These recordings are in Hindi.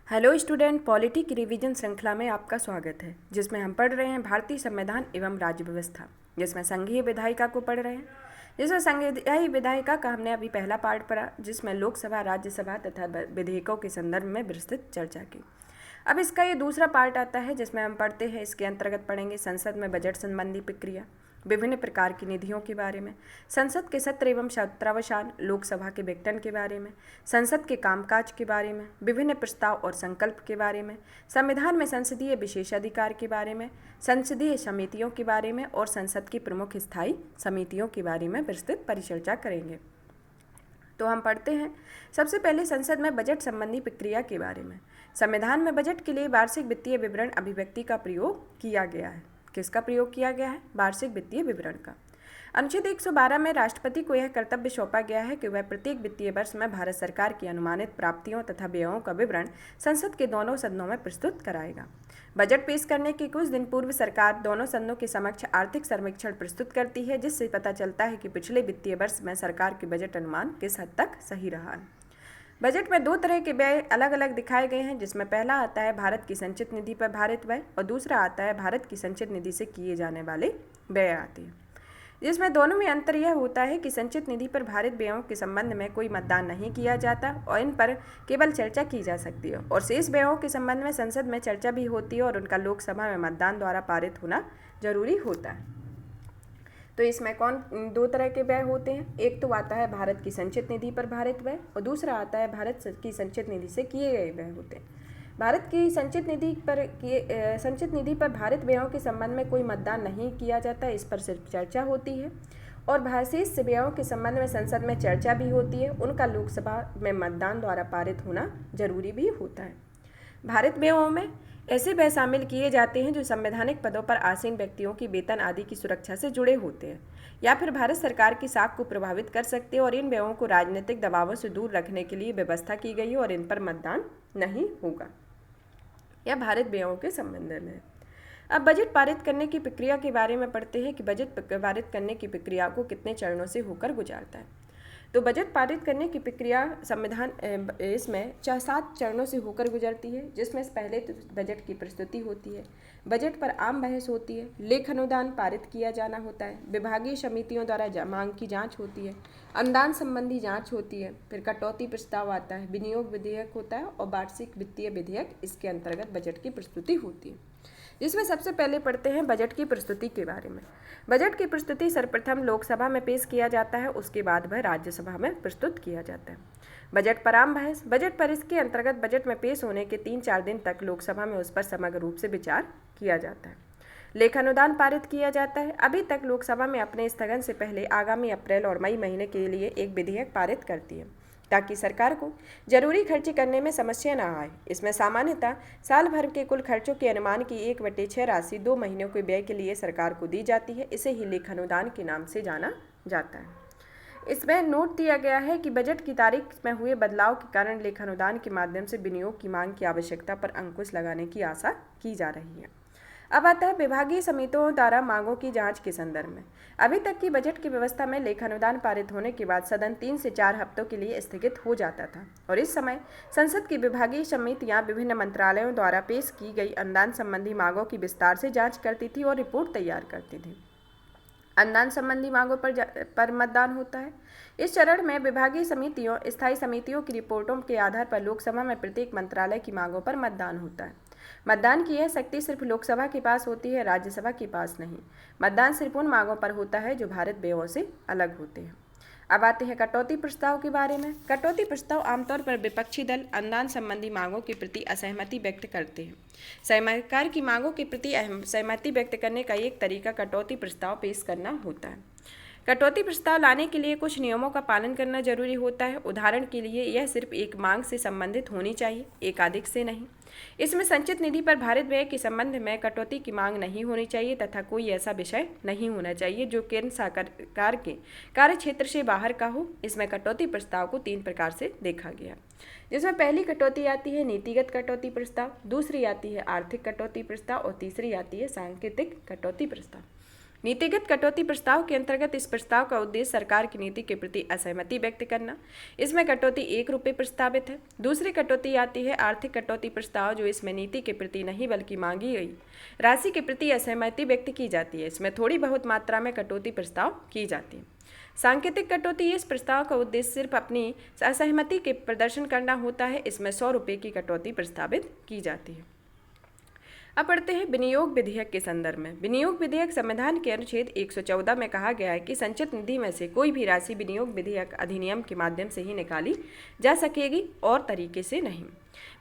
हेलो स्टूडेंट, पॉलिटी की रिवीजन श्रृंखला में आपका स्वागत है, जिसमें हम पढ़ रहे हैं भारतीय संविधान एवं राज्य व्यवस्था, जिसमें संघीय विधायिका को पढ़ रहे हैं। जिसमें संघीय विधायिका का हमने अभी पहला पार्ट पढ़ा, जिसमें लोकसभा, राज्यसभा तथा विधेयकों के संदर्भ में विस्तृत चर्चा की। अब इसका ये दूसरा पार्ट आता है, जिसमें हम पढ़ते हैं, इसके अंतर्गत पढ़ेंगे संसद में बजट संबंधी प्रक्रिया, विभिन्न प्रकार की निधियों के बारे में, संसद के सत्र एवं सत्रावसान, लोकसभा के विघटन के बारे में, संसद के कामकाज के बारे में, विभिन्न प्रस्ताव और संकल्प के बारे में, संविधान में संसदीय विशेषाधिकार के बारे में, संसदीय समितियों के बारे में और संसद की प्रमुख स्थायी समितियों के बारे में विस्तृत परिचर्चा करेंगे। तो हम पढ़ते हैं सबसे पहले संसद में बजट संबंधी प्रक्रिया के बारे में। संविधान में बजट के लिए वार्षिक वित्तीय विवरण अभिव्यक्ति का प्रयोग किया गया है। किसका प्रयोग किया गया है? वार्षिक वित्तीय विवरण का। अनुच्छेद 112 में राष्ट्रपति को यह कर्तव्य सौंपा गया है कि वह प्रत्येक वित्तीय वर्ष में भारत सरकार की अनुमानित प्राप्तियों तथा व्ययों का विवरण संसद के दोनों सदनों में प्रस्तुत कराएगा। बजट पेश करने के कुछ दिन पूर्व सरकार दोनों सदनों के समक्ष आर्थिक सर्वेक्षण प्रस्तुत करती है, जिससे पता चलता है कि पिछले वित्तीय वर्ष में सरकार के बजट अनुमान किस हद तक सही रहा है। बजट में दो तरह के व्यय अलग अलग दिखाए गए हैं, जिसमें पहला आता है भारत की संचित निधि पर भारित व्यय और दूसरा आता है भारत की संचित निधि से किए जाने वाले व्यय आते हैं। जिसमें दोनों में अंतर यह होता है कि संचित निधि पर भारित व्ययों के संबंध में कोई मतदान नहीं किया जाता और इन पर केवल चर्चा की जा सकती है, और शेष व्ययों के संबंध में संसद में चर्चा भी होती है और उनका लोकसभा में मतदान द्वारा पारित होना जरूरी होता है। तो इसमें कौन दो तरह के व्यय होते हैं? एक तो आता है भारत की संचित निधि पर भारित व्यय और दूसरा आता है भारत की संचित निधि से किए गए व्यय होते हैं। भारत की संचित निधि पर भारित व्ययों के संबंध में कोई मतदान नहीं किया जाता, इस पर सिर्फ चर्चा होती है, और शेष व्ययों के संबंध में संसद में चर्चा भी होती है, उनका लोकसभा में मतदान द्वारा पारित होना जरूरी भी होता है। भारित व्ययों में ऐसे व्यय शामिल किए जाते हैं जो संवैधानिक पदों पर आसीन व्यक्तियों की वेतन आदि की सुरक्षा से जुड़े होते हैं या फिर भारत सरकार की साख को प्रभावित कर सकते हैं, और इन व्ययों को राजनीतिक दबावों से दूर रखने के लिए व्यवस्था की गई है और इन पर मतदान नहीं होगा। यह भारत व्ययों के संबंध में है। अब बजट पारित करने की प्रक्रिया के बारे में पढ़ते हैं कि बजट पारित करने की प्रक्रिया को कितने चरणों से होकर गुजारता है। तो बजट पारित करने की प्रक्रिया संविधान इसमें 7 चरणों से होकर गुजरती है, जिसमें पहले तो बजट की प्रस्तुति होती है, बजट पर आम बहस होती है, लेखानुदान पारित किया जाना होता है, विभागीय समितियों द्वारा मांग की जांच होती है, अनुदान संबंधी जांच होती है, फिर कटौती प्रस्ताव आता है, विनियोग विधेयक होता है और वार्षिक वित्तीय विधेयक इसके अंतर्गत बजट की प्रस्तुति होती है। जिसमें सबसे पहले पढ़ते हैं बजट की प्रस्तुति के बारे में। बजट की प्रस्तुति सर्वप्रथम लोकसभा में पेश किया जाता है, उसके बाद वह राज्यसभा में प्रस्तुत किया जाता है। बजट पर आम बहस। बजट पर इसके अंतर्गत बजट में पेश होने के 3-4 दिन तक लोकसभा में उस पर समग्र रूप से विचार किया जाता है। लेखानुदान पारित किया जाता है। अभी तक लोकसभा में अपने स्थगन से पहले आगामी अप्रैल और मई महीने के लिए एक विधेयक पारित करती है, ताकि सरकार को जरूरी खर्च करने में समस्या न आए। इसमें सामान्यतः साल भर के कुल खर्चों के अनुमान की 1/6 राशि 2 महीनों के व्यय के लिए सरकार को दी जाती है। इसे ही लेखानुदान के नाम से जाना जाता है। इसमें नोट दिया गया है कि बजट की तारीख में हुए बदलाव के कारण लेखानुदान के माध्यम से विनियोग की मांग की आवश्यकता पर अंकुश लगाने की आशा की जा रही है। अब आता है विभागीय समितियों द्वारा मांगों की जांच के संदर्भ में। अभी तक की बजट की व्यवस्था में लेखानुदान पारित होने के बाद सदन 3 से 4 हफ्तों के लिए स्थगित हो जाता था, और इस समय संसद की विभागीय समितियां विभिन्न मंत्रालयों द्वारा पेश की गई अनुदान संबंधी मांगों की विस्तार से जांच करती थी और रिपोर्ट तैयार करती थी। अनुदान संबंधी मांगों पर मतदान होता है। इस चरण में विभागीय समितियों, स्थायी समितियों की रिपोर्टों के आधार पर लोकसभा में प्रत्येक मंत्रालय की मांगों पर मतदान होता है। मतदान की यह शक्ति सिर्फ लोकसभा के पास होती है, राज्यसभा के पास नहीं। मतदान सिर्फ उन मांगों पर होता है जो भारत व्ययों से अलग होते हैं। अब आते हैं कटौती प्रस्ताव के बारे में। कटौती प्रस्ताव आमतौर पर विपक्षी दल अनुदान संबंधी मांगों के प्रति असहमति व्यक्त करते हैं। सरकार की मांगों के प्रति सहमति व्यक्त करने का एक तरीका कटौती प्रस्ताव पेश करना होता है। कटौती प्रस्ताव लाने के लिए कुछ नियमों का पालन करना जरूरी होता है। उदाहरण के लिए यह सिर्फ एक मांग से संबंधित होनी चाहिए, एकाधिक से नहीं। इसमें संचित निधि पर भारित व्यय के संबंध में कटौती की मांग नहीं होनी चाहिए तथा कोई ऐसा विषय नहीं होना चाहिए जो केंद्र सरकार के कार्य क्षेत्र से बाहर का हो। इसमें कटौती प्रस्ताव को 3 प्रकार से देखा गया, जिसमें पहली कटौती आती है नीतिगत कटौती प्रस्ताव, दूसरी आती है आर्थिक कटौती प्रस्ताव और तीसरी आती है सांकेतिक कटौती प्रस्ताव। नीतिगत कटौती प्रस्ताव के अंतर्गत इस प्रस्ताव का उद्देश्य सरकार की नीति के प्रति असहमति व्यक्त करना। इसमें कटौती ₹1 प्रस्तावित है। दूसरी कटौती आती है आर्थिक कटौती प्रस्ताव, जो इसमें नीति के प्रति नहीं बल्कि मांगी गई राशि के प्रति असहमति व्यक्त की जाती है। इसमें थोड़ी बहुत मात्रा में कटौती प्रस्ताव की जाती है। सांकेतिक कटौती, इस प्रस्ताव का उद्देश्य सिर्फ अपनी असहमति के प्रदर्शन करना होता है। इसमें ₹100 की कटौती प्रस्तावित की जाती है। अब पढ़ते हैं विनियोग विधेयक के संदर्भ में। विनियोग विधेयक संविधान के अनुच्छेद 114 में कहा गया है कि संचित निधि में से कोई भी राशि विनियोग विधेयक अधिनियम के माध्यम से ही निकाली जा सकेगी और तरीके से नहीं।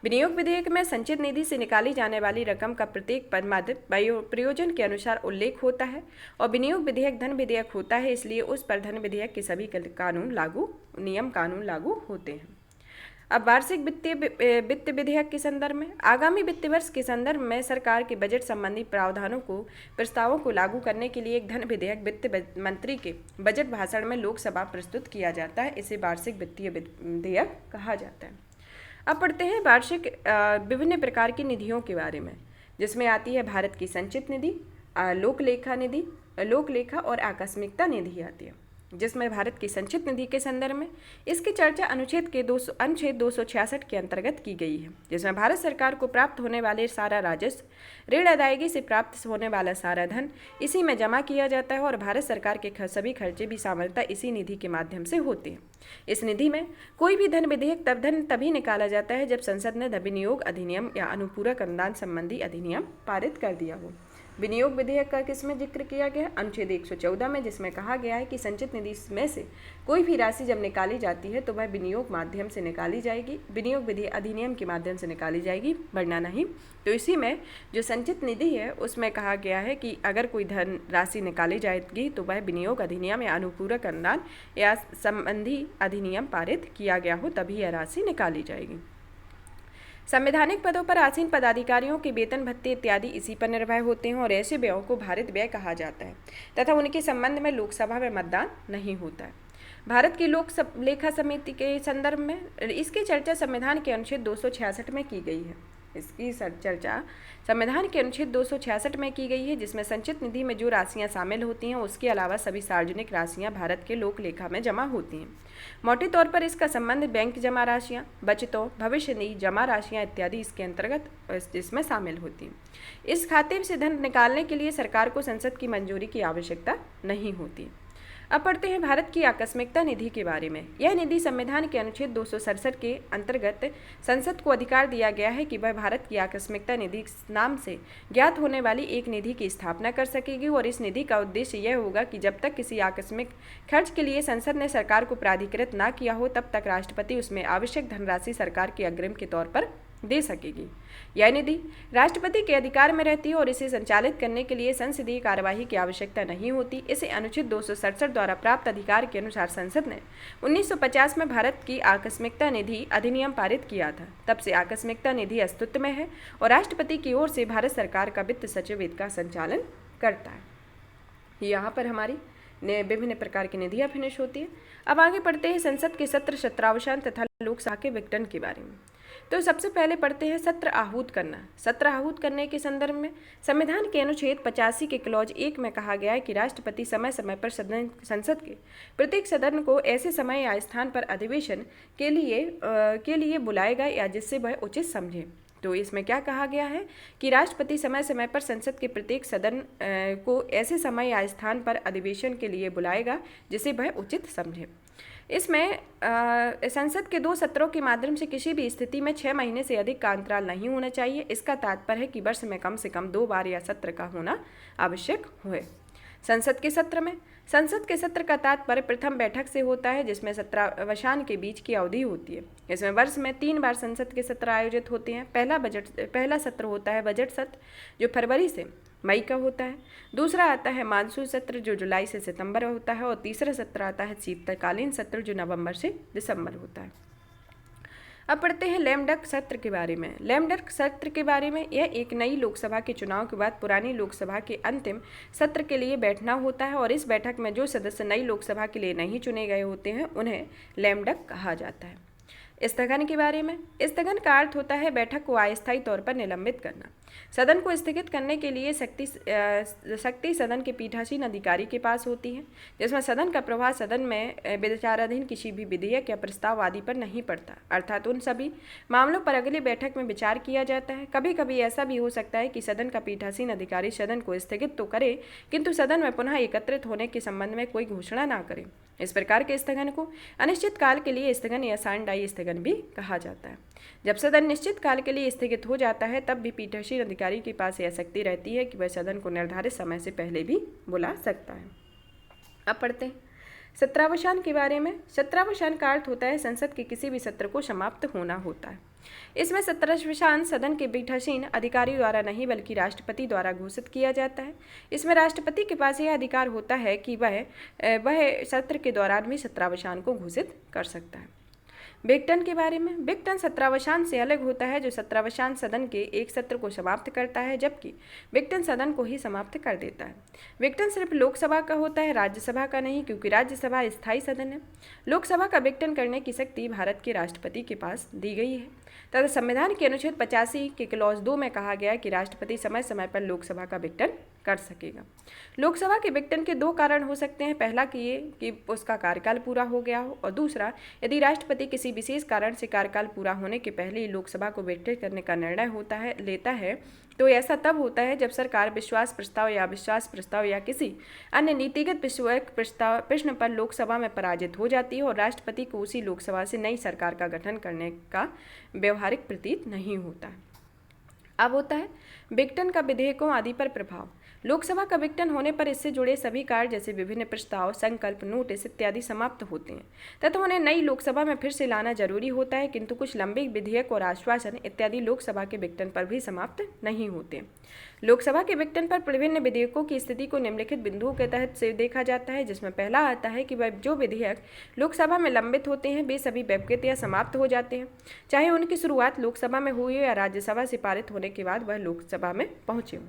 विनियोग विधेयक में संचित निधि से निकाली जाने वाली रकम का प्रत्येक पद प्रयोजन के अनुसार उल्लेख होता है और विनियोग विधेयक धन विधेयक होता है, इसलिए उस पर धन विधेयक के सभी नियम कानून लागू होते हैं। अब वार्षिक वित्त विधेयक के संदर्भ में, आगामी वित्त वर्ष के संदर्भ में सरकार के बजट संबंधी प्रावधानों को प्रस्तावों को लागू करने के लिए एक धन विधेयक वित्त मंत्री के बजट भाषण में लोकसभा प्रस्तुत किया जाता है। इसे वार्षिक वित्तीय विधेयक कहा जाता है। अब पढ़ते हैं वार्षिक विभिन्न प्रकार की निधियों के बारे में, जिसमें आती है भारत की संचित निधि, लोकलेखा और आकस्मिकता निधि आती है। जिसमें भारत की संचित निधि के संदर्भ में इसकी चर्चा अनुच्छेद 266 के अंतर्गत की गई है, जिसमें भारत सरकार को प्राप्त होने वाले सारा राजस्व, ऋण अदायगी से प्राप्त होने वाला सारा धन इसी में जमा किया जाता है और भारत सरकार के सभी खर्चे भी सामान्यतः इसी निधि के माध्यम से होते हैं। इस निधि में कोई भी धन विधेयक तभी निकाला जाता है जब संसद ने विनियोग अधिनियम या अनुपूरक अनुदान संबंधी अधिनियम पारित कर दिया हो। विनियोग विधेयक का किसमें जिक्र किया गया? अनुच्छेद 114 में, जिसमें कहा गया है कि संचित निधि में से कोई भी राशि जब निकाली जाती है तो वह विनियोग माध्यम से निकाली जाएगी, विनियोग विधि अधिनियम के माध्यम से निकाली जाएगी, वरना नहीं। तो इसी में जो संचित निधि है उसमें कहा गया है कि अगर कोई धन राशि निकाली जाएगी तो वह विनियोग अधिनियम या अनुपूरक अनुदान या संबंधी अधिनियम पारित किया गया हो, तभी यह राशि निकाली जाएगी। संवैधानिक पदों पर आसीन पदाधिकारियों के वेतन भत्ते इत्यादि इसी पर निर्भर होते हैं और ऐसे व्ययों को भारित व्यय कहा जाता है तथा उनके संबंध में लोकसभा में मतदान नहीं होता है। भारत की लोक लेखा समिति के संदर्भ में इसकी चर्चा संविधान के अनुच्छेद 266 में की गई है। इसकी चर्चा संविधान के अनुच्छेद 266 में की गई है, जिसमें संचित निधि में जो राशियां शामिल होती हैं उसके अलावा सभी सार्वजनिक राशियां भारत के लोक लेखा में जमा होती हैं। मोटे तौर पर इसका संबंध बैंक जमा राशियां, बचतों, भविष्य निधि जमा राशियां इत्यादि इसके अंतर्गत इसमें शामिल होती हैं। इस खाते से धन निकालने के लिए सरकार को संसद की मंजूरी की आवश्यकता नहीं होती। अब पढ़ते हैं भारत की आकस्मिकता निधि के बारे में। यह निधि संविधान के अनुच्छेद 267 के अंतर्गत संसद को अधिकार दिया गया है कि वह भारत की आकस्मिकता निधि नाम से ज्ञात होने वाली एक निधि की स्थापना कर सकेगी और इस निधि का उद्देश्य यह होगा कि जब तक किसी आकस्मिक खर्च के लिए संसद ने सरकार को प्राधिकृत न किया हो तब तक राष्ट्रपति उसमें आवश्यक धनराशि सरकार के अग्रिम के तौर पर दे सकेगी। यह निधि राष्ट्रपति के अधिकार में रहती है और इसे संचालित करने के लिए संसदीय कार्यवाही की आवश्यकता नहीं होती। इसे अनुच्छेद 267 द्वारा प्राप्त अधिकार के अनुसार संसद ने 1950 में भारत की आकस्मिकता निधि अधिनियम पारित किया था। तब से आकस्मिकता निधि अस्तित्व में है और राष्ट्रपति की ओर से भारत सरकार का वित्त सचिव इसका संचालन करता है। यहाँ पर हमारी विभिन्न प्रकार की निधियाँ फिनिश होती है। अब आगे पढ़ते हैं संसद के सत्र, सत्रावसान तथा लोकसभा के विघटन के बारे में। तो सबसे पहले पढ़ते हैं सत्र आहूत करना। सत्र आहूत करने के संदर्भ में संविधान के अनुच्छेद 85 के क्लॉज 1 में कहा गया है कि राष्ट्रपति समय समय पर संसद के प्रत्येक सदन को ऐसे समय या स्थान पर अधिवेशन के लिए बुलाएगा या जिससे वह उचित समझे। तो इसमें क्या कहा गया है कि राष्ट्रपति समय समय पर संसद के प्रत्येक सदन को ऐसे समय या स्थान पर अधिवेशन के लिए बुलाएगा जिसे वह उचित समझे। इसमें संसद के 2 सत्रों के माध्यम से किसी भी स्थिति में 6 महीने से अधिक का अंतराल नहीं होना चाहिए। इसका तात्पर्य है कि वर्ष में कम से कम 2 बार या सत्र का होना आवश्यक हुए। संसद के सत्र का तात्पर्य प्रथम बैठक से होता है, जिसमें सत्रावसान के बीच की अवधि होती है। इसमें वर्ष में 3 बार संसद के सत्र आयोजित होते हैं। पहला सत्र होता है बजट सत्र, जो फरवरी से मई का होता है। दूसरा आता है मानसून सत्र, जो जुलाई से सितंबर होता है और तीसरा सत्र आता है शीतकालीन सत्र, जो नवंबर से दिसंबर होता है। अब पढ़ते हैं लेम डक सत्र के बारे में। लेम डक सत्र के बारे में, यह एक नई लोकसभा के चुनाव के बाद पुरानी लोकसभा के अंतिम सत्र के लिए बैठना होता है और इस बैठक में जो सदस्य नई लोकसभा के लिए नहीं चुने गए होते हैं उन्हें लेम डक कहा जाता है। स्थगन के बारे में, स्थगन का अर्थ होता है बैठक को अस्थायी तौर पर निलंबित करना। सदन को स्थगित करने के लिए शक्ति सदन के पीठासीन अधिकारी के पास होती है, जिसमें सदन का प्रवाह सदन में विचाराधीन किसी भी विधेयक या प्रस्ताव आदि पर नहीं पड़ता, अर्थात उन सभी मामलों पर अगली बैठक में विचार किया जाता है। कभी कभी ऐसा भी हो सकता है कि सदन का पीठासीन अधिकारी सदन को स्थगित तो करे, किंतु सदन में पुनः एकत्रित होने के संबंध में कोई घोषणा ना करे। इस प्रकार के स्थगन को अनिश्चित काल के लिए स्थगन या सानडाई स्थगन भी कहा जाता है। जब सदन निश्चित काल के लिए स्थगित हो जाता है, तब भी पीठासीन अधिकारी के पास यह शक्ति रहती है कि वह सदन को निर्धारित समय से पहले भी बुला सकता है। अब पढ़ते हैं सत्रावसान के बारे में। सत्रावसान का अर्थ होता है संसद के किसी भी सत्र को समाप्त होना होता है। इसमें सत्रावसान सदन के पीठासीन अधिकारी द्वारा नहीं बल्कि राष्ट्रपति द्वारा घोषित किया जाता है। इसमें राष्ट्रपति के पास यह अधिकार होता है कि वह सत्र के दौरान भी सत्रावसान को घोषित कर सकता है। विघटन के बारे में, विघटन सत्रावसान से अलग होता है, जो सत्रावसान सदन के एक सत्र को समाप्त करता है, जबकि विघटन सदन को ही समाप्त कर देता है। विघटन सिर्फ लोकसभा का होता है, राज्यसभा का नहीं, क्योंकि राज्यसभा स्थायी सदन है। लोकसभा का विघटन करने की शक्ति भारत के राष्ट्रपति के पास दी गई है तथा संविधान के अनुच्छेद 85 के क्लॉज 2 में कहा गया है कि राष्ट्रपति समय समय पर लोकसभा का विघटन कर सकेगा। लोकसभा के विघटन के दो कारण हो सकते हैं, पहला कि उसका कार्यकाल पूरा हो गया हो, और दूसरा यदि राष्ट्रपति किसी विशेष कारण से कार्यकाल पूरा होने के पहले ही लोकसभा को विघटित करने का निर्णय लेता है, तो ऐसा तब होता है जब सरकार विश्वास प्रस्ताव या अविश्वास प्रस्ताव या किसी अन्य नीतिगत प्रश्न पर लोकसभा में पराजित हो जाती है और राष्ट्रपति को उसी लोकसभा से नई सरकार का गठन करने का व्यवहारिक प्रतीत नहीं होता है। अब होता है विघटन का विधेयकों आदि पर प्रभाव। लोकसभा का विघटन होने पर इससे जुड़े सभी कार्य जैसे विभिन्न प्रस्ताव, संकल्प, नोटिस इत्यादि समाप्त होते हैं तथा उन्हें नई लोकसभा में फिर से लाना जरूरी होता है, किंतु कुछ लंबे विधेयक और आश्वासन इत्यादि लोकसभा के विघटन पर भी समाप्त नहीं होते। लोकसभा के विघटन पर विभिन्न विधेयकों की स्थिति को निम्नलिखित बिंदुओं के तहत से देखा जाता है, जिसमें पहला आता है कि वह जो विधेयक लोकसभा में लंबित होते हैं वे सभी व्यवकृत या समाप्त हो जाते हैं, चाहे उनकी शुरुआत लोकसभा में हुई हो या राज्यसभा से पारित होने के बाद वह लोकसभा में पहुंचे हों।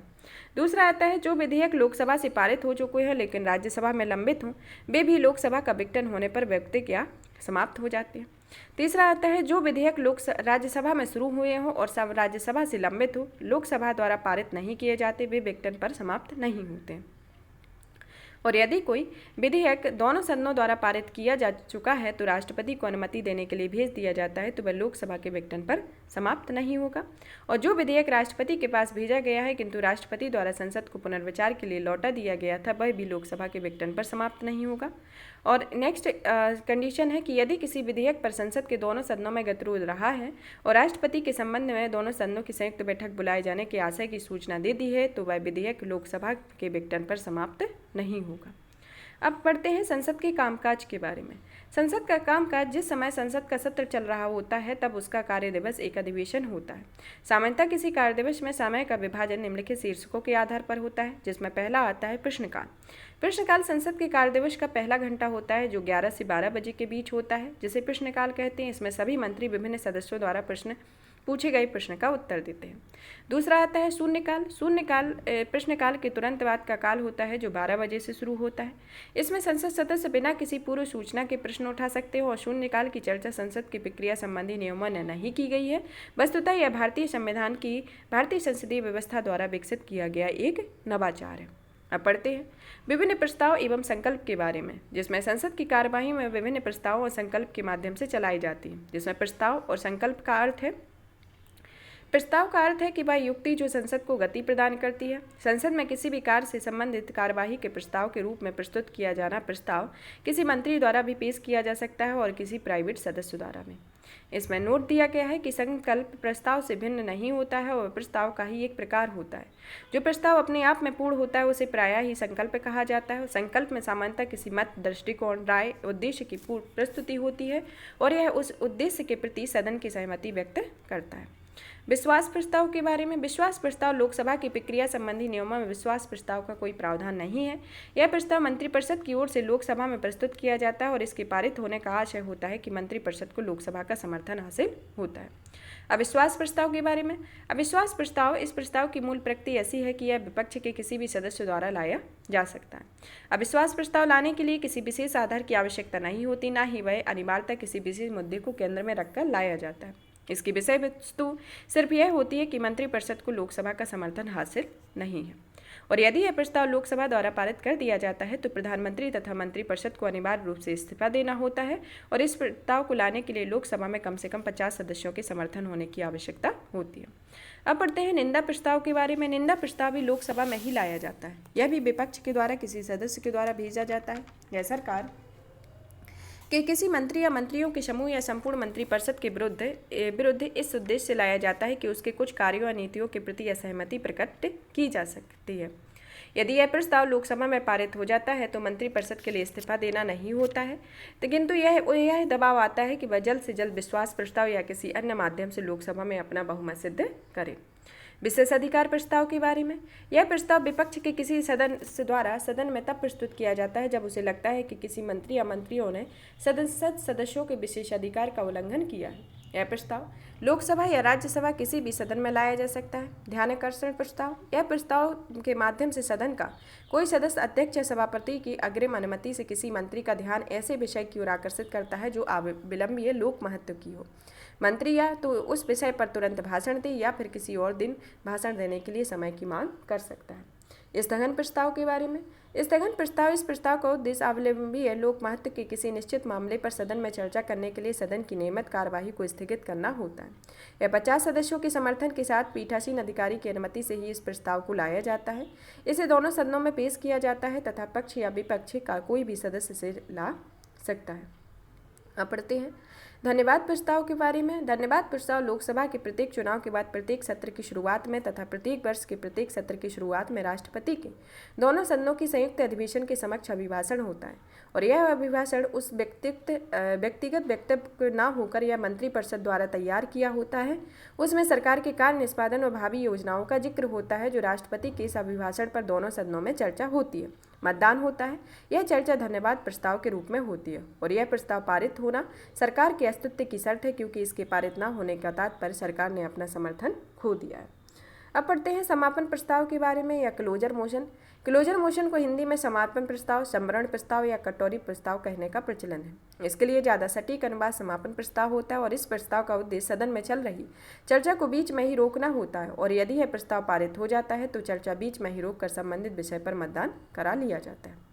दूसरा आता है जो विधेयक लोकसभा से पारित हो चुके हैं लेकिन राज्यसभा में लंबित हों, वे भी लोकसभा का विघटन होने पर व्यवकृत या समाप्त हो जाते हैं। तीसरा आता है जो विधेयक राज्यसभा में शुरू हुए हों और राज्यसभा से लंबित हो, लोकसभा द्वारा पारित नहीं किए जाते, वे विघटन पर समाप्त नहीं होते। और यदि कोई विधेयक दोनों सदनों द्वारा पारित किया जा चुका है तो राष्ट्रपति को अनुमति देने के लिए भेज दिया जाता है, तो वह लोकसभा के विघटन पर समाप्त नहीं होगा। और जो विधेयक राष्ट्रपति के पास भेजा गया है किंतु राष्ट्रपति द्वारा संसद को पुनर्विचार के लिए लौटा दिया गया था, वह भी लोकसभा के विघटन पर समाप्त नहीं होगा। और नेक्स्ट कंडीशन है कि यदि किसी विधेयक पर संसद के दोनों सदनों में गतिरोध रहा है और राष्ट्रपति के संबंध में दोनों सदनों की संयुक्त बैठक बुलाए जाने के आशय की सूचना दे दी है, तो वह विधेयक लोकसभा के विघटन पर समाप्त नहीं होगा। अब पढ़ते हैं संसद के कामकाज के बारे में। संसद का कामकाज जिस समय संसद का सत्र चल रहा होता है तब उसका कार्य दिवस एक अधिवेशन होता है। सामान्यतः किसी कार्य दिवस में समय का विभाजन निम्नलिखित शीर्षकों के आधार पर होता है, जिसमें पहला आता है प्रश्नकाल। प्रश्नकाल संसद के कार्य दिवस का पहला घंटा होता है जो 11 से 12 बजे के बीच होता है, जिसे प्रश्नकाल कहते हैं। इसमें सभी मंत्री विभिन्न सदस्यों द्वारा पूछे गए प्रश्न का उत्तर देते हैं। दूसरा आता है शून्यकाल। शून्यकाल प्रश्नकाल के तुरंत बाद का काल होता है जो 12 बजे से शुरू होता है। इसमें संसद सदस्य बिना किसी पूर्व सूचना के प्रश्न उठा सकते हैं और शून्यकाल की चर्चा संसद की प्रक्रिया संबंधी नियमों ने नहीं की गई है। वस्तुतः यह भारतीय संविधान की भारतीय संसदीय व्यवस्था द्वारा विकसित किया गया एक नवाचार है। अब पढ़ते हैं विभिन्न प्रस्ताव एवं संकल्प के बारे में, जिसमें संसद की कार्यवाही में विभिन्न प्रस्ताव और संकल्प के माध्यम से चलाई जाती है। जिसमें प्रस्ताव और संकल्प का अर्थ है, प्रस्ताव का अर्थ है कि वह युक्ति जो संसद को गति प्रदान करती है। संसद में किसी भी कार्य से संबंधित कार्यवाही के प्रस्ताव के रूप में प्रस्तुत किया जाना प्रस्ताव किसी मंत्री द्वारा भी पेश किया जा सकता है और किसी प्राइवेट सदस्य द्वारा भी। इसमें नोट दिया गया है कि संकल्प प्रस्ताव से भिन्न नहीं होता है और प्रस्ताव का ही एक प्रकार होता है। जो प्रस्ताव अपने आप में पूर्ण होता है उसे प्रायः ही संकल्प कहा जाता है। संकल्प में सामान्यतः किसी मत, दृष्टिकोण, राय, उद्देश्य की पूर्ण प्रस्तुति होती है और यह उस उद्देश्य के प्रति सदन की सहमति व्यक्त करता है। विश्वास प्रस्ताव के बारे में। विश्वास प्रस्ताव लोकसभा की प्रक्रिया संबंधी नियमों में विश्वास प्रस्ताव का कोई प्रावधान नहीं है। यह प्रस्ताव मंत्रिपरिषद की ओर से लोकसभा में प्रस्तुत किया जाता है और इसके पारित होने का आशय होता है कि मंत्रिपरिषद को लोकसभा का समर्थन हासिल होता है। अविश्वास प्रस्ताव के बारे में। अविश्वास प्रस्ताव, इस प्रस्ताव की मूल प्रकृति ऐसी है कि यह विपक्ष के किसी भी सदस्य द्वारा लाया जा सकता है। अविश्वास प्रस्ताव लाने के लिए किसी विशेष आधार की आवश्यकता नहीं होती, ना ही वह अनिवार्यता किसी विशेष मुद्दे को केंद्र में रखकर लाया जाता है। इसकी विषय वस्तु सिर्फ यह होती है कि मंत्रिपरिषद को लोकसभा का समर्थन हासिल नहीं है, और यदि यह प्रस्ताव लोकसभा द्वारा पारित कर दिया जाता है तो प्रधानमंत्री तथा मंत्रिपरिषद को अनिवार्य रूप से इस्तीफा देना होता है, और इस प्रस्ताव को लाने के लिए लोकसभा में कम से कम 50 सदस्यों के समर्थन होने की आवश्यकता होती है। अब पढ़ते हैं निंदा प्रस्ताव के बारे में। निंदा प्रस्ताव भी लोकसभा में ही लाया जाता है। यह भी विपक्ष के द्वारा किसी सदस्य के द्वारा भेजा जाता है। यह सरकार कि किसी मंत्री या मंत्रियों के समूह या संपूर्ण मंत्रिपरिषद के विरुद्ध इस उद्देश्य से लाया जाता है कि उसके कुछ कार्यों या नीतियों के प्रति असहमति प्रकट की जा सकती है। यदि यह प्रस्ताव लोकसभा में पारित हो जाता है तो मंत्रिपरिषद के लिए इस्तीफा देना नहीं होता है, तो किंतु यह दबाव आता है कि वह जल्द से जल्द विश्वास प्रस्ताव या किसी अन्य माध्यम से लोकसभा में अपना बहुमत सिद्ध करे। विशेषाधिकार प्रस्ताव के बारे में। यह प्रस्ताव विपक्ष के किसी सदस्य द्वारा सदन में तब प्रस्तुत किया जाता है जब उसे लगता है कि किसी मंत्री या मंत्रियों ने संसद सदस्यों के विशेषाधिकार का उल्लंघन किया है। यह प्रस्ताव लोकसभा या राज्यसभा किसी भी सदन में लाया जा सकता है। ध्यानाकर्षण प्रस्ताव। यह प्रस्ताव के माध्यम से सदन का कोई सदस्य अध्यक्ष या सभापति की अग्रिम अनुमति से किसी मंत्री का ध्यान ऐसे विषय की ओर आकर्षित करता है जो अविलंबीय लोक महत्व की हो। मंत्री या तो उस विषय पर तुरंत भाषण दे या फिर किसी और दिन भाषण देने के लिए समय की मांग कर सकता है। स्थगन प्रस्ताव के बारे में। स्थगन प्रस्ताव, इस प्रस्ताव का उद्देश्य अवलंबीय लोक महत्व के किसी निश्चित मामले पर सदन में चर्चा करने के लिए सदन की नियमित कार्यवाही को स्थगित करना होता है। यह 50 सदस्यों के समर्थन के साथ पीठासीन अधिकारी की अनुमति से ही इस प्रस्ताव को लाया जाता है। इसे दोनों सदनों में पेश किया जाता है तथा पक्ष या विपक्ष का कोई भी सदस्य इसे ला सकता है। अब पढ़ते हैं धन्यवाद प्रस्ताव के बारे में। धन्यवाद प्रस्ताव लोकसभा के प्रत्येक चुनाव के बाद प्रत्येक सत्र की शुरुआत में तथा प्रत्येक वर्ष के प्रत्येक सत्र की शुरुआत में राष्ट्रपति के दोनों सदनों की संयुक्त अधिवेशन के समक्ष अभिभाषण होता है, और यह अभिभाषण उस व्यक्तिगत वक्तव्य न होकर यह मंत्रिपरिषद द्वारा तैयार किया होता है। उसमें सरकार के कार्य निष्पादन और भावी योजनाओं का जिक्र होता है जो राष्ट्रपति के इस अभिभाषण पर दोनों सदनों में चर्चा होती है। मतदान होता है। यह चर्चा धन्यवाद प्रस्ताव के रूप में होती है, और यह प्रस्ताव पारित होना सरकार के अस्तित्व की शर्त है, क्योंकि इसके पारित न होने का तात्पर्य सरकार ने अपना समर्थन खो दिया है। अब पढ़ते हैं समापन प्रस्ताव के बारे में या क्लोजर मोशन। क्लोजर मोशन को हिंदी में समापन प्रस्ताव, संवरण प्रस्ताव या कटौती प्रस्ताव कहने का प्रचलन है। इसके लिए ज़्यादा सटीक अनुवाद समापन प्रस्ताव होता है, और इस प्रस्ताव का उद्देश्य सदन में चल रही चर्चा को बीच में ही रोकना होता है, और यदि यह प्रस्ताव पारित हो जाता है तो चर्चा बीच में ही रोककर संबंधित विषय पर मतदान करा लिया जाता है।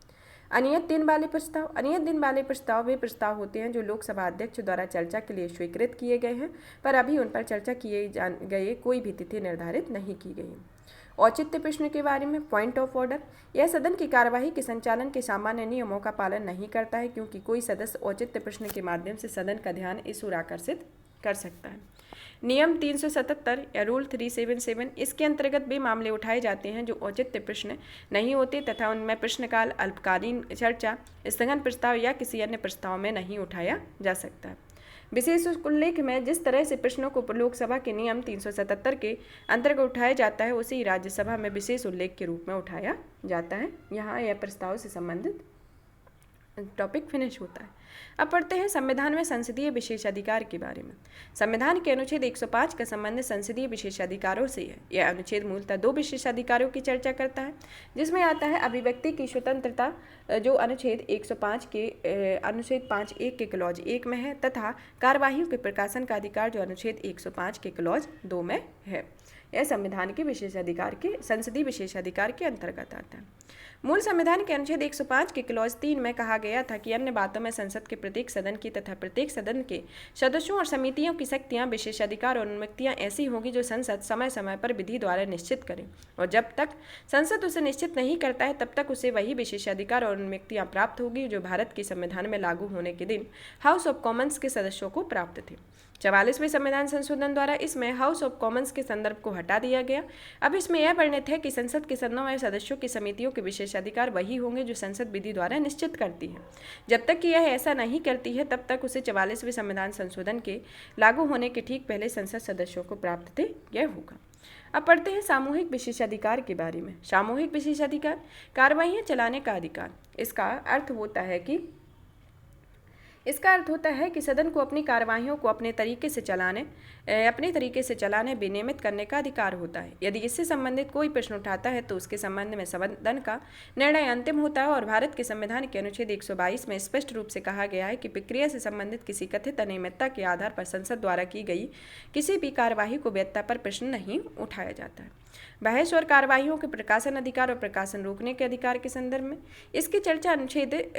अनियत दिन वाले प्रस्ताव। अनियत दिन वाले प्रस्ताव वे प्रस्ताव होते हैं जो लोकसभा अध्यक्ष द्वारा चर्चा के लिए स्वीकृत किए गए हैं, पर अभी उन पर चर्चा किए गए कोई भी तिथि निर्धारित नहीं की गई है। औचित्य प्रश्न के बारे में। Point of order. यह सदन की कार्यवाही के संचालन के सामान्य नियमों का पालन नहीं करता है, क्योंकि कोई सदस्य औचित्य प्रश्न के माध्यम से सदन का ध्यान इस ओर आकर्षित कर सकता है। नियम 377 या रूल 377, इसके अंतर्गत वे मामले उठाए जाते हैं जो औचित्य प्रश्न नहीं होते तथा उनमें प्रश्नकाल, अल्पकालीन चर्चा, स्थगन प्रस्ताव या किसी अन्य प्रस्ताव में नहीं उठाया जा सकता है। विशेष उल्लेख में जिस तरह से प्रश्नों को लोकसभा के नियम 377 के अंतर्गत उठाया जाता है उसी राज्यसभा में विशेष उल्लेख के रूप में उठाया जाता है। यहाँ यह प्रस्ताव से संबंधित टॉपिक फिनिश होता है। अब पढ़ते हैं संविधान में संसदीय विशेषाधिकार के बारे में। संविधान के अनुच्छेद 105 का संबंध संसदीय विशेषाधिकारों से है। यह अनुच्छेद मूलतः 2 विशेषाधिकारों की चर्चा करता है, जिसमें आता है अभिव्यक्ति की स्वतंत्रता जो अनुच्छेद 105 के अनुच्छेद 5(1) के क्लॉज 1 में है, तथा कार्यवाहियों के प्रकाशन का अधिकार जो अनुच्छेद 105 के क्लॉज 2 में है। यह संविधान के विशेषाधिकार के संसदीय विशेषाधिकार के अंतर्गत आता है। मूल संविधान के अनुच्छेद 105 के क्लॉज 3 में कहा गया था कि अन्य बातों में संसद के प्रत्येक सदन की तथा प्रत्येक सदन के सदस्यों और समितियों की शक्तियां, विशेषाधिकार और अनुमतियां ऐसी होंगी जो संसद समय समय पर विधि द्वारा निश्चित करे, और जब तक संसद उसे निश्चित नहीं करता है तब तक उसे वही विशेषाधिकार और अनुमतियां प्राप्त होगी जो भारत के संविधान में लागू होने के दिन हाउस ऑफ कॉमन्स के सदस्यों को प्राप्त थे। 44वें संविधान संशोधन द्वारा इसमें हाउस ऑफ कॉमन्स के संदर्भ को हटा दिया गया। अब इसमें यह वर्णित है कि संसद के सदनों में सदस्यों की समितियों के विशेषाधिकार वही होंगे जो संसद विधि द्वारा निश्चित करती है। जब तक कि यह ऐसा सहायता नहीं करती है तब तक उसे 44वें संविधान संशोधन के लागू होने के ठीक पहले संसद सदस्यों को प्राप्त यह होगा। अब पढ़ते हैं सामूहिक विशेषाधिकार के बारे में। सामूहिक विशेषाधिकार कार्रवाइयाँ चलाने का अधिकार। इसका अर्थ होता है कि सदन को अपनी कार्यवाहियों को अपने तरीके से चलाने विनियमित करने का अधिकार होता है। यदि इससे संबंधित कोई प्रश्न उठाता है तो उसके संबंध में सदन का निर्णय अंतिम होता है और भारत के संविधान के अनुच्छेद 122 में स्पष्ट रूप से कहा गया है कि प्रक्रिया से संबंधित किसी कथित अनियमितता के आधार पर संसद द्वारा की गई किसी भी कार्यवाही को वैधता पर प्रश्न नहीं उठाया जाता है। बहस और कार्यवाहियों के प्रकाशन अधिकार और प्रकाशन रोकने के अधिकार के संदर्भ में इसकी चर्चा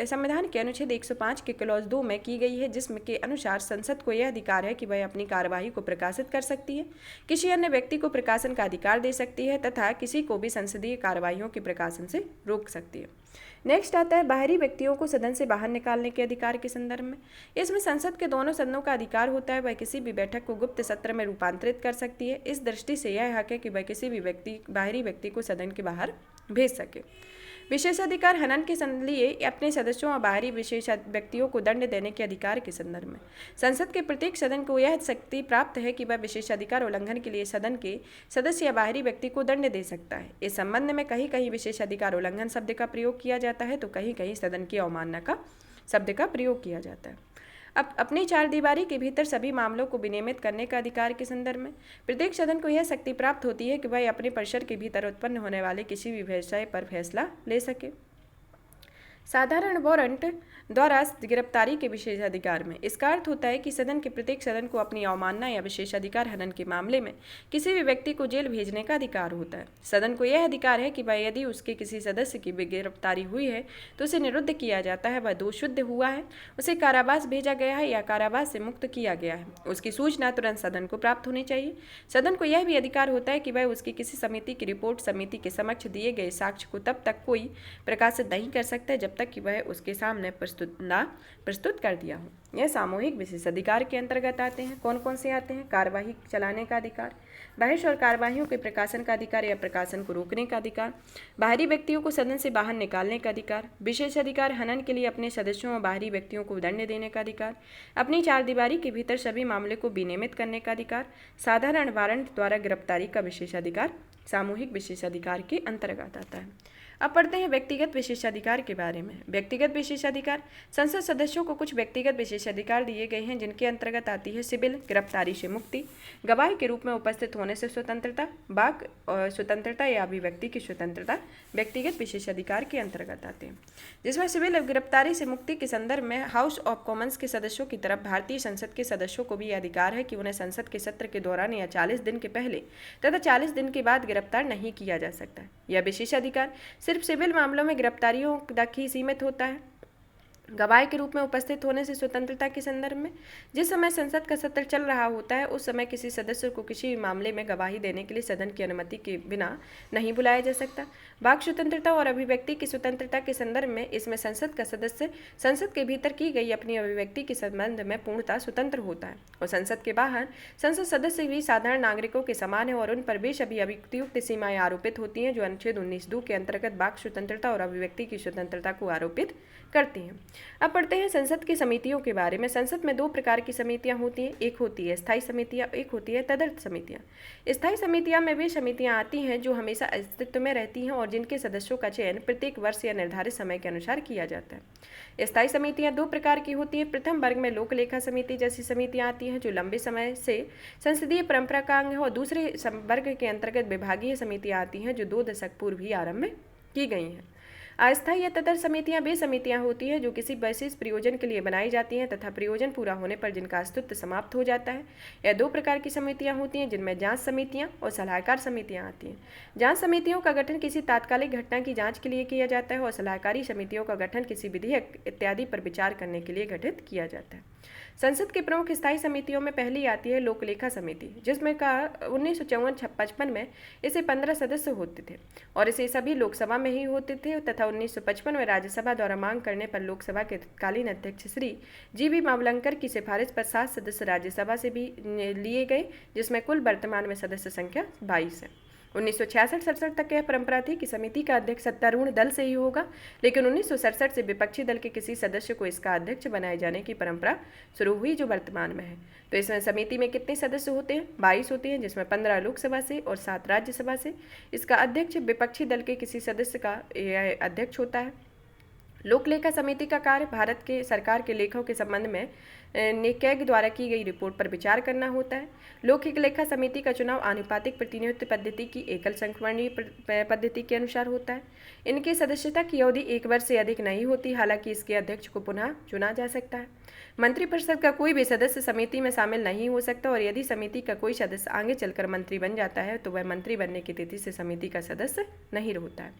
संविधान के अनुच्छेद 105 के क्लॉज 2 में की गई है, जिसमें के अनुसार संसद को यह अधिकार है कि वह अपनी कार्यवाही को प्रकाशित कर सकती है, किसी अन्य व्यक्ति को प्रकाशन का अधिकार दे सकती है तथा किसी को भी संसदीय कार्यवाहियों के प्रकाशन से रोक सकती है। नेक्स्ट आता है बाहरी व्यक्तियों को सदन से बाहर निकालने के अधिकार के संदर्भ में। इसमें संसद के दोनों सदनों का अधिकार होता है, वह किसी भी बैठक को गुप्त सत्र में रूपांतरित कर सकती है। इस दृष्टि से यह हक है कि वह किसी भी बाहरी व्यक्ति को सदन के बाहर भेज सके। विशेषाधिकार हनन के लिए अपने सदस्यों और बाहरी विशेष व्यक्तियों को दंड देने के अधिकार के संदर्भ में संसद के प्रत्येक सदन को यह शक्ति प्राप्त है कि वह विशेषाधिकार उल्लंघन के लिए सदन के सदस्य या बाहरी व्यक्ति को दंड दे सकता है। इस संबंध में कहीं कहीं विशेषाधिकार उल्लंघन शब्द का प्रयोग किया जाता है तो कहीं कहीं सदन की अवमानना का शब्द का प्रयोग किया जाता है। अब अपनी चार दीवारी के भीतर सभी मामलों को विनियमित करने का अधिकार के संदर्भ में प्रत्येक सदन को यह शक्ति प्राप्त होती है कि वह अपने परिसर के भीतर उत्पन्न होने वाले किसी भी विषय पर फैसला ले सके। साधारण वारंट द्वारा गिरफ्तारी के विशेषाधिकार में इसका अर्थ होता है कि सदन के प्रत्येक सदन को अपनी अवमानना या विशेषाधिकार हनन के मामले में किसी भी व्यक्ति को जेल भेजने का अधिकार होता है। सदन को यह अधिकार है कि वह यदि उसके किसी सदस्य की गिरफ्तारी हुई है तो उसे निरुद्ध किया जाता है, वह दोषयुक्त हुआ है, उसे कारावास भेजा गया है या कारावास से मुक्त किया गया है, उसकी सूचना तुरंत सदन को प्राप्त होनी चाहिए। सदन को यह भी अधिकार होता है कि वह उसकी किसी समिति की रिपोर्ट समिति के समक्ष दिए गए साक्ष्य को तब तक कोई प्रकाशित नहीं कर सकता जब तक कि वह उसके सामने प्रस्तुत कर दिया हो। यह सामूहिक विशेषाधिकार के अंतर्गत आते हैं। कौन कौन से आते हैं? कार्यवाही चलाने का अधिकार, बहस और कार्यवाहियों के प्रकाशन का अधिकार या प्रकाशन को रोकने का अधिकार, बाहरी व्यक्तियों को सदन से बाहर निकालने का अधिकार, विशेषाधिकार हनन के लिए अपने सदस्यों और बाहरी व्यक्तियों को दंड देने का अधिकार, अपनी चार दीवारी के भीतर सभी मामले को विनियमित करने का अधिकार, साधारण वारंट द्वारा गिरफ्तारी का विशेषाधिकार सामूहिक विशेषाधिकार के अंतर्गत आता है। अब पढ़ते हैं व्यक्तिगत विशेषाधिकार के बारे में। व्यक्तिगत विशेषाधिकार संसद सदस्यों को कुछ व्यक्तिगत विशेषाधिकार दिए गए हैं जिनके अंतर्गत आती है सिविल गिरफ्तारी से मुक्ति, गवाही के रूप में उपस्थित होने से स्वतंत्रता, वाक स्वतंत्रता या अभिव्यक्ति की स्वतंत्रता व्यक्तिगत विशेषाधिकार के अंतर्गत आते हैं। जिसमें सिविल गिरफ्तारी से मुक्ति के संदर्भ में हाउस ऑफ कॉमन्स के सदस्यों की तरफ भारतीय संसद के सदस्यों को भी यह अधिकार है कि उन्हें संसद के सत्र के दौरान या 40 दिन के पहले तथा 40 दिन के बाद गिरफ्तार नहीं किया जा सकता। यह विशेषाधिकार सिर्फ सिविल मामलों में गिरफ्तारियों तक ही सीमित होता है। गवाही के रूप में उपस्थित होने से स्वतंत्रता के संदर्भ में जिस समय संसद का सत्र चल रहा होता है उस समय किसी सदस्य को किसी भी मामले में गवाही देने के लिए सदन की अनुमति के बिना नहीं बुलाया जा सकता। वाक स्वतंत्रता और अभिव्यक्ति की स्वतंत्रता के संदर्भ में इसमें संसद का सदस्य संसद के भीतर की गई अपनी अभिव्यक्ति के संबंध में पूर्णतः स्वतंत्र होता है और संसद के बाहर संसद सदस्य भी साधारण नागरिकों के समान है और उन पर बेशबी अभियुक्त सीमाएं आरोपित होती हैं जो अनुच्छेद 19(2) के अंतर्गत वाक स्वतंत्रता और अभिव्यक्ति की स्वतंत्रता को आरोपित करती हैं। अब पढ़ते हैं संसद की समितियों के बारे में। संसद में दो प्रकार की समितियां होती हैं, एक होती है स्थायी समितियां, एक होती है तदर्थ समितियां। स्थायी समितियां में वे समितियां आती हैं जो हमेशा अस्तित्व में रहती हैं और जिनके सदस्यों का चयन प्रत्येक वर्ष या निर्धारित समय के अनुसार किया जाता है। स्थायी समितियां दो प्रकार की होती हैं। प्रथम वर्ग में लोक लेखा समिति जैसी समितियां आती हैं जो लंबे समय से संसदीय परंपरा का अंग है और दूसरे वर्ग के अंतर्गत विभागीय समितियां आती हैं जो 2 दशक पूर्व ही आरंभ की गई हैं। अस्थायी या तदर्थ समितियां वे समितियां होती हैं जो किसी विशेष प्रयोजन के लिए बनाई जाती हैं तथा प्रयोजन पूरा होने पर जिनका अस्तित्व समाप्त हो जाता है। यह 2 प्रकार की समितियां होती हैं जिनमें जांच समितियां और सलाहकार समितियां आती हैं। जांच समितियों का गठन किसी तात्कालिक घटना की जांच के लिए किया जाता है और सलाहकारी समितियों का गठन किसी विधेयक इत्यादि पर विचार करने के लिए गठित किया जाता है। संसद के प्रमुख स्थायी समितियों में पहली आती है लोक लेखा समिति, जिसमें का 1954-55 में इसे 15 सदस्य होते थे और इसे सभी लोकसभा में ही होते थे तथा 1955 में राज्यसभा द्वारा मांग करने पर लोकसभा के तत्कालीन अध्यक्ष श्री जी.बी. मावलंकर की सिफारिश पर 7 सदस्य राज्यसभा से भी लिए गए, जिसमें कुल वर्तमान में सदस्य संख्या 22 है। 1966-67 तक यह परंपरा थी कि समिति का अध्यक्ष सत्तारूढ़ दल से ही होगा, लेकिन 1967 से विपक्षी दल के किसी सदस्य को इसका अध्यक्ष बनाए जाने की परंपरा शुरू हुई, जो वर्तमान में है। तो इसमें समिति में कितने सदस्य होते हैं? 22 होते हैं, जिसमें 15 लोकसभा से और 7 राज्यसभा से। इसका अध्यक्ष विपक्षी दल के किसी सदस्य का यह अध्यक्ष होता है। लोक लेखा समिति का कार्य भारत के सरकार के लेखों के संबंध में कैग द्वारा की गई रिपोर्ट पर विचार करना होता है। लोक लेखा समिति का चुनाव आनुपातिक प्रतिनिधित्व पद्धति की एकल संख्यवर्णीय पद्धति के अनुसार होता है। इनकी सदस्यता की अवधि 1 वर्ष से अधिक नहीं होती, हालांकि इसके अध्यक्ष को पुनः चुना जा सकता है। मंत्रिपरिषद का कोई भी सदस्य समिति में शामिल नहीं हो सकता, और यदि समिति का कोई सदस्य आगे चलकर मंत्री बन जाता है तो वह मंत्री बनने की तिथि से समिति का सदस्य नहीं होता है।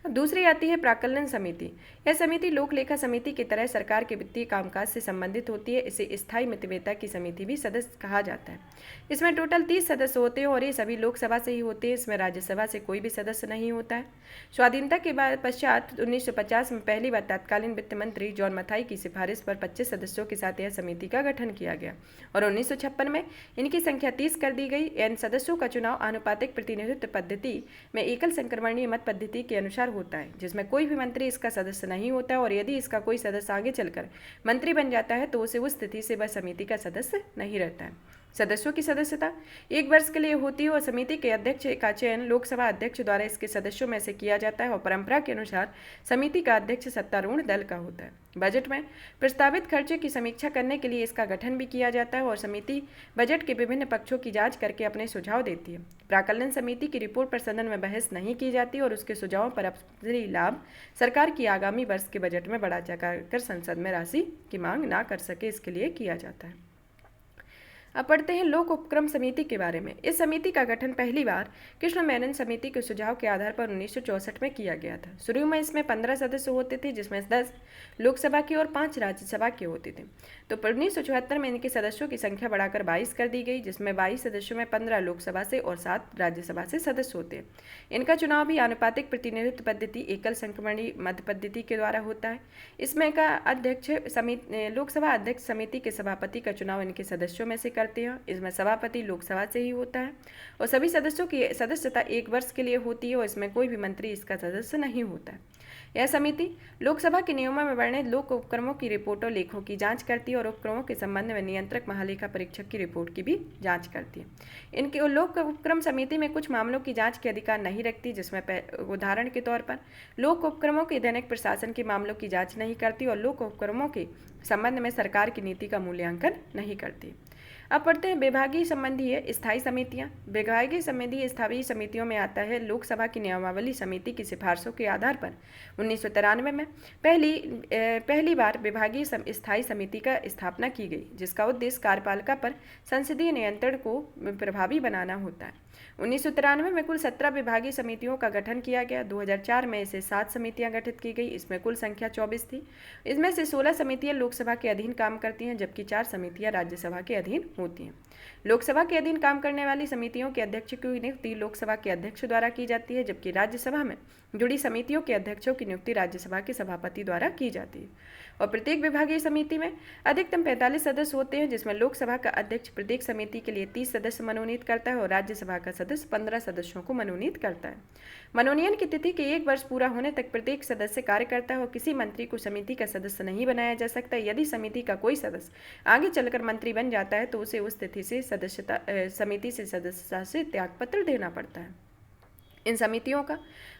अब दूसरी आती है प्राक्कलन समिति। यह समिति लोक लेखा समिति की तरह सरकार के वित्तीय कामकाज से संबंधित होती है। इसे स्थायी मितव्ययता की समिति भी सदस्य कहा जाता है। इसमें टोटल 30 सदस्य होते हैं और ये सभी लोकसभा से ही होते हैं। इसमें राज्यसभा से कोई भी सदस्य नहीं होता है। स्वाधीनता के बाद पश्चात 1950 में पहली बार तत्कालीन वित्त मंत्री जॉन मथाई की सिफारिश पर 25 सदस्यों के साथ यह समिति का गठन किया गया और 1956 में इनकी संख्या 30 कर दी गई। इन सदस्यों का चुनाव आनुपातिक प्रतिनिधित्व पद्धति में एकल संक्रमणीय मत पद्धति के अनुसार होता है, जिसमें कोई भी मंत्री इसका सदस्य नहीं होता है, और यदि इसका कोई सदस्य आगे चलकर मंत्री बन जाता है तो उसे उस स्थिति से वह समिति का सदस्य नहीं रहता है। सदस्यों की सदस्यता 1 वर्ष के लिए होती है और समिति के अध्यक्ष का चयन लोकसभा अध्यक्ष द्वारा इसके सदस्यों में से किया जाता है और परंपरा के अनुसार समिति का अध्यक्ष सत्तारूढ़ दल का होता है। बजट में प्रस्तावित खर्चे की समीक्षा करने के लिए इसका गठन भी किया जाता है और समिति बजट के विभिन्न पक्षों की जांच करके अपने सुझाव देती है। प्राक्कलन समिति की रिपोर्ट पर सदन में बहस नहीं की जाती और उसके सुझावों पर अपनी लाभ सरकार की आगामी वर्ष के बजट में बढ़ा चढ़ाकर संसद में राशि की मांग ना कर सके, इसके लिए किया जाता है। अब पढ़ते हैं लोक उपक्रम समिति के बारे में। इस समिति का गठन पहली बार कृष्ण मेनन समिति के सुझाव के आधार पर 1964 में किया गया था। शुरू में इसमें 15 सदस्य होते थे, जिसमें 10 लोकसभा के और 5 राज्यसभा के होते थे। तो 1974 में इनके सदस्यों की संख्या बढ़ाकर 22 कर दी गई, जिसमें 22 सदस्यों में 15 लोकसभा से और 7 राज्यसभा से सदस्य होते हैं। इनका चुनाव भी आनुपातिक प्रतिनिधित्व पद्धति एकल संक्रमणीय मत पद्धति के द्वारा होता है। इसमें का अध्यक्ष लोकसभा अध्यक्ष समिति के सभापति का चुनाव इनके सदस्यों में से करते हैं। इसमें सभापति लोकसभा से ही होता है और सभी सदस्यों की सदस्यता 1 वर्ष के लिए होती है और इसमें कोई भी मंत्री इसका सदस्य नहीं होता है। यह समिति लोकसभा के नियमों में वर्णित लोक उपक्रमों की रिपोर्टों लेखों की जांच करती है और उपक्रमों के संबंध में नियंत्रक महालेखा परीक्षक की रिपोर्ट की भी जांच करती है। इनके लोक उपक्रम समिति में कुछ मामलों की जांच के अधिकार नहीं रखती, जिसमें उदाहरण के तौर पर लोक उपक्रमों के दैनिक प्रशासन के मामलों की जांच नहीं करती और लोक उपक्रमों के संबंध में सरकार की नीति का मूल्यांकन नहीं करती। अब पढ़ते हैं विभागीय संबंधी स्थायी समितियां। विभागीय संबंधी स्थायी समितियों में आता है लोकसभा की नियमावली समिति की सिफारिशों के आधार पर 1993 में पहली बार विभागीय स्थायी समिति का स्थापना की गई, जिसका उद्देश्य कार्यपालिका पर संसदीय नियंत्रण को प्रभावी बनाना होता है। 1993 में कुल 17 विभागीय समितियों का गठन किया गया। 2004 में इसे 7 समितियां गठित की गई। इसमें कुल संख्या 24 थी। इसमें से 16 समितियां लोकसभा के अधीन काम करती हैं, जबकि 4 समितियां राज्यसभा के अधीन होती हैं। लोकसभा के अधीन काम करने वाली समितियों के अध्यक्ष की नियुक्ति लोकसभा के अध्यक्ष द्वारा की जाती है, जबकि राज्यसभा में जुड़ी समितियों के अध्यक्षों की नियुक्ति राज्यसभा के सभापति द्वारा की जाती है। और प्रत्येक विभागीय समिति में अधिकतम 45 सदस्य होते हैं, जिसमें लोकसभा का अध्यक्ष प्रत्येक समिति के लिए 30 सदस्य मनोनीत करता है और राज्यसभा का सदस्य 15 सदस्यों को मनोनीत करता है। मनोनयन की तिथि के 1 वर्ष पूरा होने तक प्रत्येक सदस्य कार्य करता है और किसी मंत्री को समिति का सदस्य नहीं बनाया जा सकता। यदि समिति का कोई सदस्य आगे चलकर मंत्री बन जाता है तो उसे उस तिथि से समिति से सदस्यता से त्यागपत्र देना पड़ता है। इन समितियों का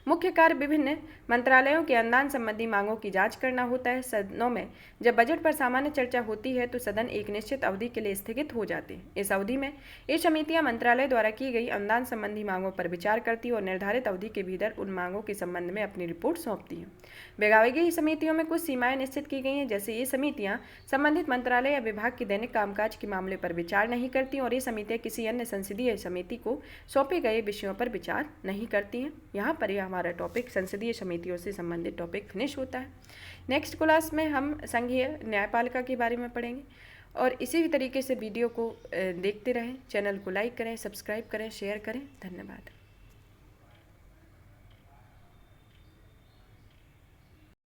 मुख्य कार्य विभिन्न मंत्रालयों के अनुदान संबंधी मांगों की जांच करना होता है। सदनों में जब बजट पर सामान्य चर्चा होती है तो सदन एक निश्चित अवधि के लिए स्थगित हो जाते हैं। इस अवधि में ये समितियां मंत्रालय द्वारा की गई अनुदान संबंधी मांगों पर विचार करती और निर्धारित अवधि के भीतर उन मांगों के संबंध में अपनी रिपोर्ट सौंपती हैं। विभागीय समितियों में कुछ सीमाएं निश्चित की गई हैं, जैसे ये समितियां संबंधित मंत्रालय या विभाग के दैनिक कामकाज के मामले पर विचार नहीं करती और ये समितियां किसी अन्य संसदीय समिति को सौंपे गए विषयों पर विचार नहीं करती हैं। यहाँ पर यह हमारा टॉपिक संसदीय समितियों से संबंधित टॉपिक फिनिश होता है। नेक्स्ट क्लास में हम संघीय न्यायपालिका के बारे में पढ़ेंगे और इसी तरीके से वीडियो को देखते रहें। चैनल को लाइक करें, सब्सक्राइब करें, शेयर करें। धन्यवाद।